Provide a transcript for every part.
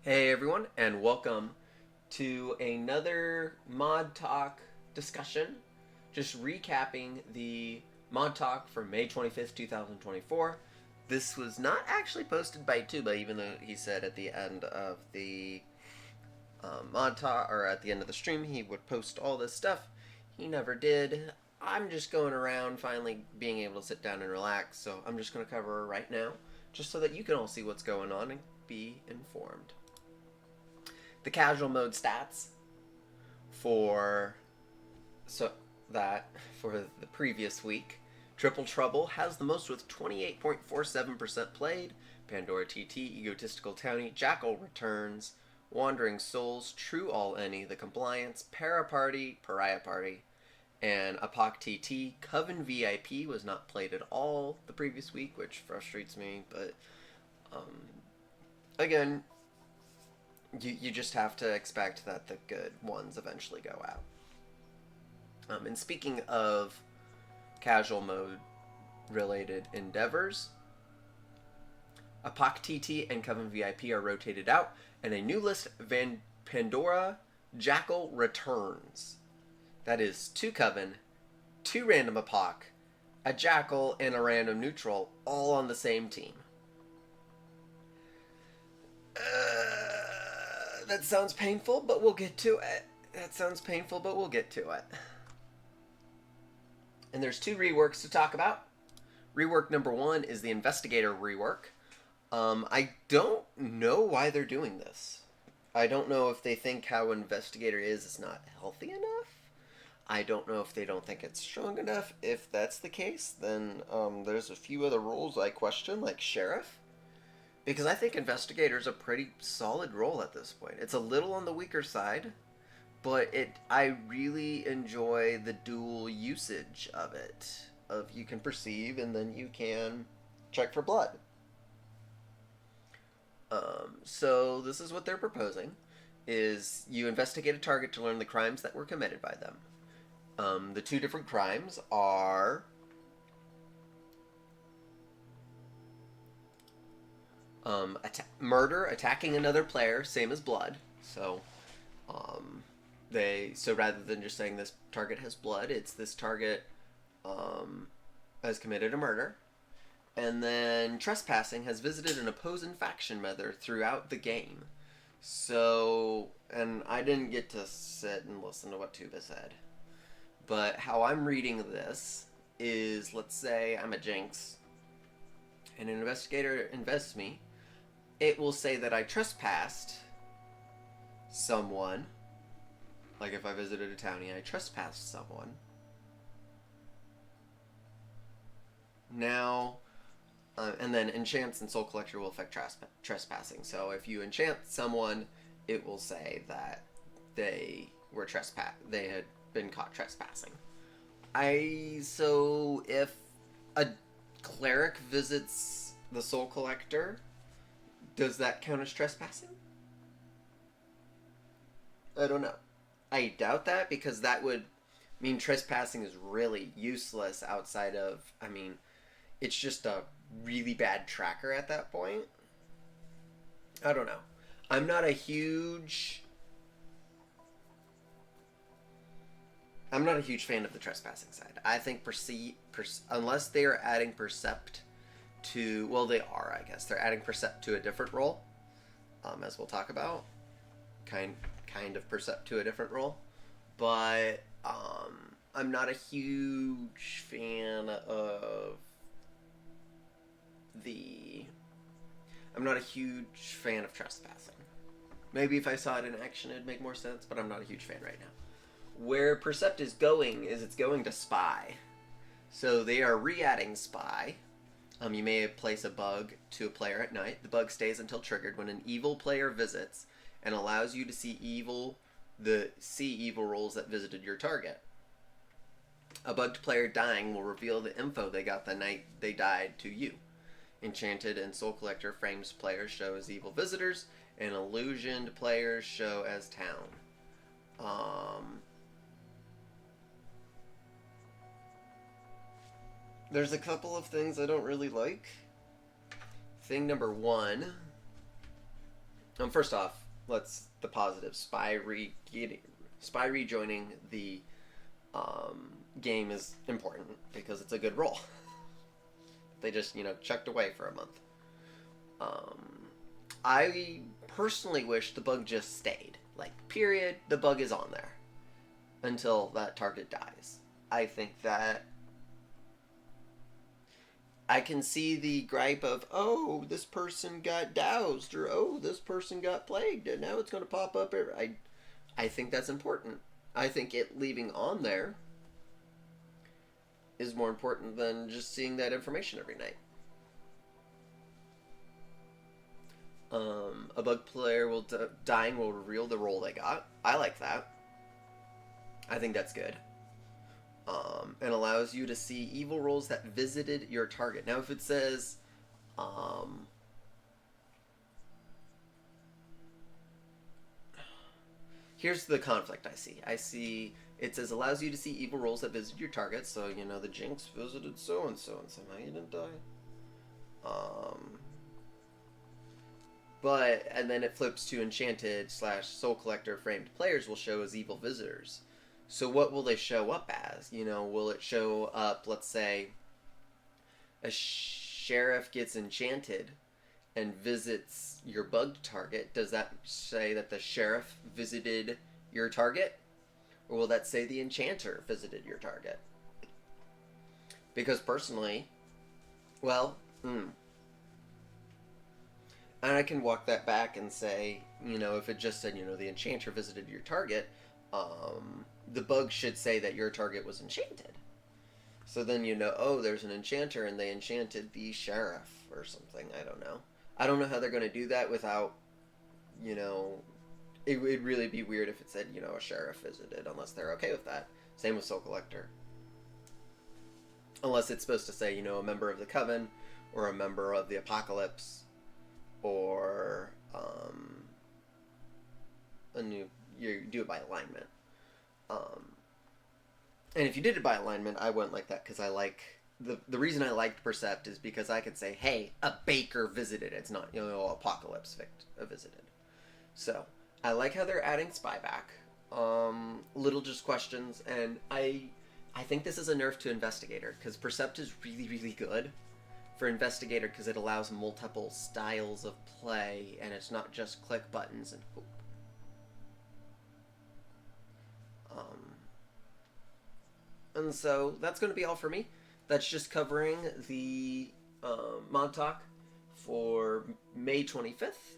Hey everyone, and welcome to another Mod Talk discussion. Just recapping the Mod Talk for May 25th, 2024. This was not actually posted by Tuba, even though he said at the end of the Mod Talk, or at the end of the stream, he would post all this stuff. He never did. I'm just going around finally being able to sit down and relax, so I'm just going to cover it right now, just so that you can all see what's going on and be informed. The casual mode stats for so that for the previous week. Triple Trouble has the most with 28.47% played. Pandora TT, Egotistical Townie, Jackal Returns, Wandering Souls, True All Any, The Compliance, Para Party, Pariah Party, and Apoc TT. Coven VIP was not played at all the previous week, which frustrates me, but again, you just have to expect that the good ones eventually go out. And speaking of casual mode related endeavors, Apoc TT and Coven VIP are rotated out, and a new list, Pandora Jackal returns. That is 2 Coven, 2 random Apoc, a Jackal, and a random neutral, all on the same team. That sounds painful, but we'll get to it. And there's 2 reworks to talk about. Rework number 1 is the Investigator rework. I don't know why they're doing this. I don't know if they think how Investigator is not healthy enough. I don't know if they don't think it's strong enough. If that's the case, then there's a few other roles I question, like Sheriff. Because I think Investigator is a pretty solid role at this point. It's a little on the weaker side, but I really enjoy the dual usage of it. Of you can perceive and then you can check for blood. So this is what they're proposing: is you investigate a target to learn the crimes that were committed by them. The 2 different crimes are murder, attacking another player, same as blood. So so rather than just saying this target has blood, it's this target has committed a murder. And then trespassing has visited an opposing faction member throughout the game. So, and I didn't get to sit and listen to what Tuba said, but how I'm reading this is, let's say I'm a Jinx and an investigator invests me, it will say that I trespassed someone. Like if I visited a townie, I trespassed someone. Now, and then enchants and soul collector will affect trespassing. So if you enchant someone, it will say that they had been caught trespassing. So if a cleric visits the soul collector, does that count as trespassing? I don't know. I doubt that, because that would mean trespassing is really useless outside of, it's just a really bad tracker at that point. I don't know. I'm not a huge I'm not a huge fan of the trespassing side. I think unless they are adding Percept to, well, they are, I guess. They're adding Percept to a different role, as we'll talk about. Kind of Percept to a different role. But I'm not a huge fan of trespassing. Maybe if I saw it in action, it'd make more sense, but I'm not a huge fan right now. Where Percept is going is it's going to Spy. So they are re-adding Spy. You may place a bug to a player at night. The bug stays until triggered when an evil player visits and allows you to see evil rolls that visited your target. A bugged player dying will reveal the info they got the night they died to you. Enchanted and Soul Collector frames players show as evil visitors, and illusioned players show as town. There's a couple of things I don't really like. Thing number 1 First off, let's the positive. Spy rejoining the game is important because it's a good roll. They just chucked away for a month. I personally wish the bug just stayed. Like, period. The bug is on there until that target dies. I think that I can see the gripe of, oh, this person got doused, or oh, this person got plagued, and now it's going to pop up. I think that's important. I think it leaving on there is more important than just seeing that information every night. A bug player dying will reveal the roll they got. I like that. I think that's good. And allows you to see evil rolls that visited your target. Now, if it says, here's the conflict I see. It says allows you to see evil rolls that visit your target. So, the Jinx visited so-and-so, and somehow you didn't die. And then it flips to Enchanted / Soul Collector framed players will show as evil visitors. So what will they show up as? Will it show up, let's say, a sheriff gets enchanted and visits your bugged target? Does that say that the sheriff visited your target? Or will that say the enchanter visited your target? Because personally, and I can walk that back and say, if it just said, the enchanter visited your target, the bug should say that your target was enchanted. So then there's an enchanter and they enchanted the sheriff or something. I don't know. I don't know how they're going to do that without, it would really be weird if it said, a sheriff visited, unless they're okay with that. Same with Soul Collector. Unless it's supposed to say, a member of the Coven or a member of the Apocalypse or you do it by alignment. And if you did it by alignment, I wouldn't like that because I like the reason I liked Percept is because I could say, hey, a baker visited. It's not Apocalypse visited. So I like how they're adding Spy back. Little just questions, and I think this is a nerf to Investigator because Percept is really, really good for Investigator because it allows multiple styles of play and it's not just click buttons and hope. And so that's going to be all for me. That's just covering the mod talk for May 25th.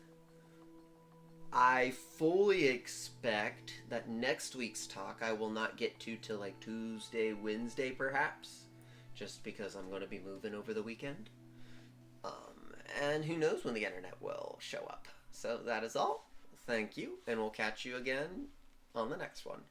I fully expect that next week's talk I will not get to till like Tuesday, Wednesday perhaps, just because I'm going to be moving over the weekend. And who knows when the internet will show up. So that is all. Thank you, and we'll catch you again on the next one.